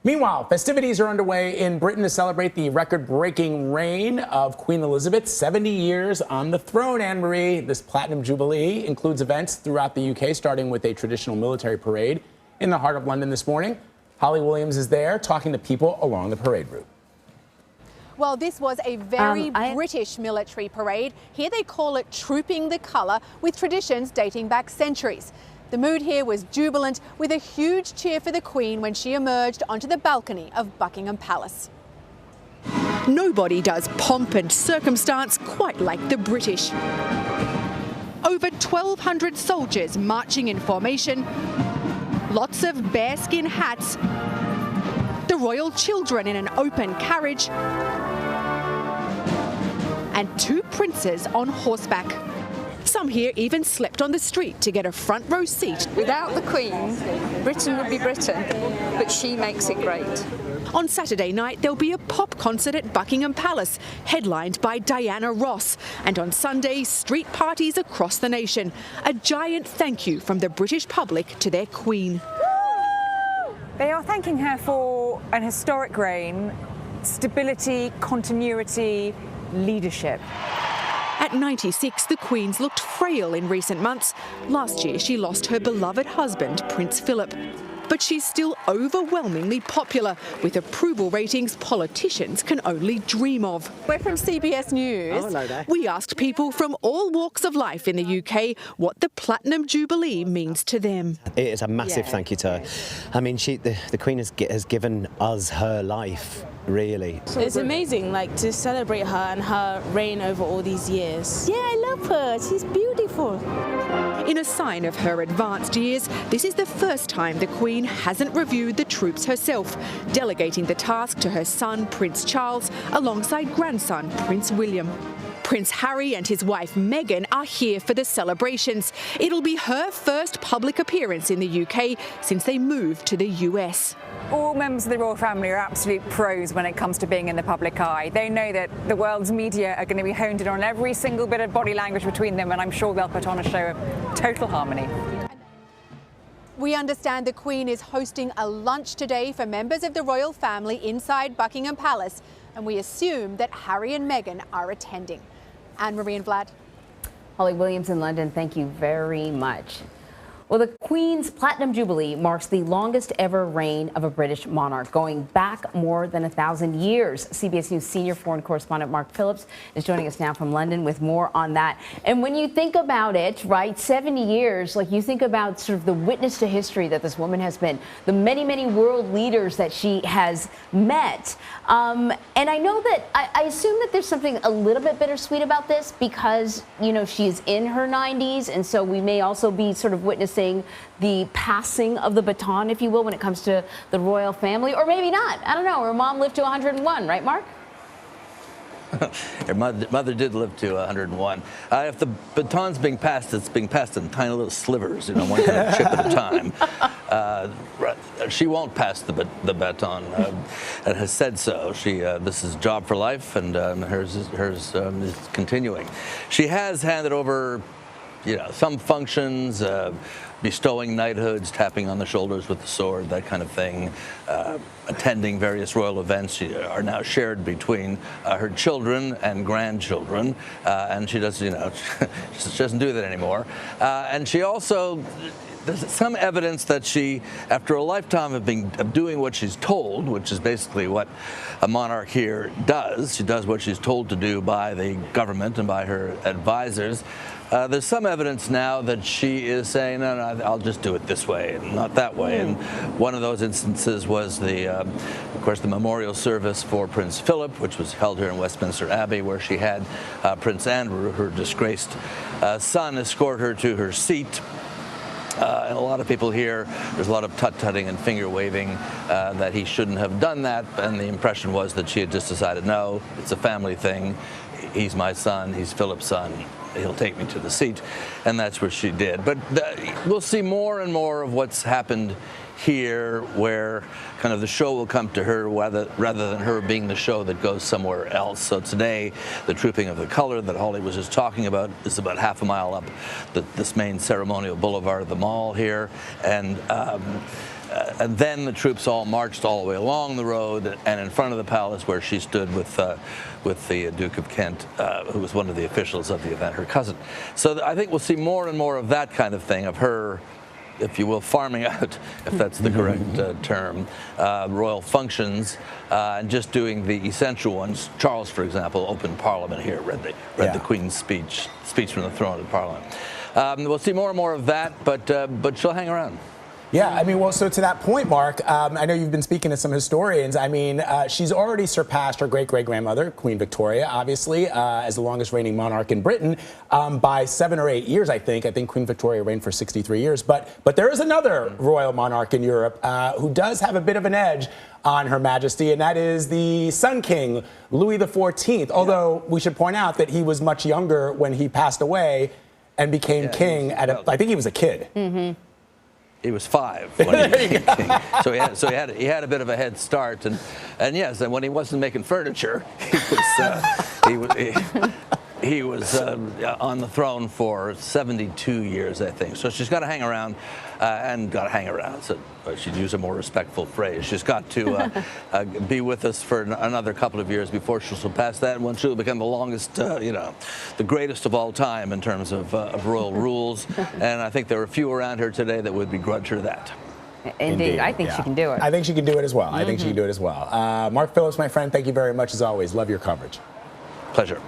Meanwhile, festivities are underway in Britain to celebrate the record-breaking reign of Queen Elizabeth, 70 years on the throne, Anne-Marie. This Platinum Jubilee includes events throughout the UK, starting with a traditional military parade in the heart of London this morning. Holly Williams is there talking to people along the parade route. Well, this was a very British military parade. Here they call it Trooping the Colour, with traditions dating back centuries. The mood here was jubilant, with a huge cheer for the Queen when she emerged onto the balcony of Buckingham Palace. Nobody does pomp and circumstance quite like the British. Over 1,200 soldiers marching in formation, lots of bearskin hats, the royal children in an open carriage, and 2 princes on horseback. Some here even slept on the street to get a front row seat. Without the Queen, Britain would be Britain, but she makes it great. On Saturday night, there'll be a pop concert at Buckingham Palace, headlined by Diana Ross. And on Sunday, street parties across the nation. A giant thank you from the British public to their Queen. They are thanking her for an historic reign, stability, continuity, leadership. At 96, the Queen's looked frail in recent months. Last year, she lost her beloved husband, Prince Philip. But she's still overwhelmingly popular, with approval ratings politicians can only dream of. We're from CBS News. Oh, hello there. We asked people from all walks of life in the UK what the Platinum Jubilee means to them. It is a massive thank you to her. I mean, the Queen has given us her life, really. It's amazing, like, to celebrate her and her reign over all these years. Yeah, I love her. She's beautiful. In a sign of her advanced years, this is the first time the Queen hasn't reviewed the troops herself, delegating the task to her son, Prince Charles, alongside grandson, Prince William. Prince Harry and his wife Meghan are here for the celebrations. It'll be her first public appearance in the UK since they moved to the US. All members of the royal family are absolute pros when it comes to being in the public eye. They know that the world's media are going to be honed in on every single bit of body language between them, and I'm sure they'll put on a show of total harmony. We understand the Queen is hosting a lunch today for members of the royal family inside Buckingham Palace, and we assume that Harry and Meghan are attending. Anne-Marie and Vlad. Holly Williams in London, thank you very much. Well, the Queen's Platinum Jubilee marks the longest ever reign of a British monarch, going back more than 1,000 years. CBS News senior foreign correspondent Mark Phillips is joining us now from London with more on that. And when you think about it, right, 70 years, like you think about sort of the witness to history that this woman has been, the many, many world leaders that she has met. And I know that, I assume that there's something a little bit bittersweet about this because, you know, she's in her 90s. And so we may also be sort of witnessing the passing of the baton, if you will, when it comes to the royal family, or maybe not. I don't know. Her mom lived to 101, right, Mark? Her mother did live to 101. If the baton's being passed, it's being passed in tiny little slivers, you know, one kind of chip at a time. She won't pass the baton, and has said so. This is job for life, and hers is continuing. She has handed over, you know, some functions, bestowing knighthoods, tapping on the shoulders with the sword, that kind of thing, attending various royal events are now shared between her children and grandchildren, and she does, you know, she doesn't do that anymore. And she also, there's some evidence that she, after a lifetime of doing what she's told, which is basically what a monarch here does, she does what she's told to do by the government and by her advisors. There's some evidence now that she is saying, no, I'll just do it this way and not that way. And one of those instances was of course, the memorial service for Prince Philip, which was held here in Westminster Abbey, where she had Prince Andrew, her disgraced son, escort her to her seat. And a lot of people here, there's a lot of tut-tutting and finger-waving that he shouldn't have done that, and the impression was that she had just decided, no, it's a family thing. He's my son, he's Philip's son, he'll take me to the seat, and that's what she did. But we'll see more and more of what's happened here, where kind of the show will come to her rather than her being the show that goes somewhere else. So today, the Trooping of the Colour that Holly was just talking about is about half a mile up this main ceremonial boulevard of the Mall here, and and then the troops all marched all the way along the road and in front of the palace where she stood with the Duke of Kent, who was one of the officials of the event, her cousin. So I think we'll see more and more of that kind of thing, of her, if you will, farming out, if that's the correct term, royal functions, and just doing the essential ones. Charles, for example, opened Parliament here, read the Queen's speech from the throne of Parliament. We'll see more and more of that, but she'll hang around. Yeah, I mean, well, so to that point, Mark, I know you've been speaking to some historians. I mean, she's already surpassed her great-great-grandmother, Queen Victoria, obviously, as the longest reigning monarch in Britain by 7 or 8 years, I think. I think Queen Victoria reigned for 63 years. But there is another royal monarch in Europe who does have a bit of an edge on Her Majesty, and that is the Sun King, Louis XIV. Although we should point out that he was much younger when he passed away and became king I think he was a kid. Mm-hmm. He was 5 when he became king, so he had a bit of a head start, and yes, and when he wasn't making furniture, he was on the throne for 72 years, I think. So she's got to hang around, So she'd use a more respectful phrase. She's got to be with us for another couple of years before she'll surpass that, and when she'll become the longest, the greatest of all time in terms of royal rules. And I think there are a few around here today that would begrudge her that. Indeed. I think she can do it. I think she can do it as well. I think she can do it as well. Mark Phillips, my friend, thank you very much as always. Love your coverage. Pleasure.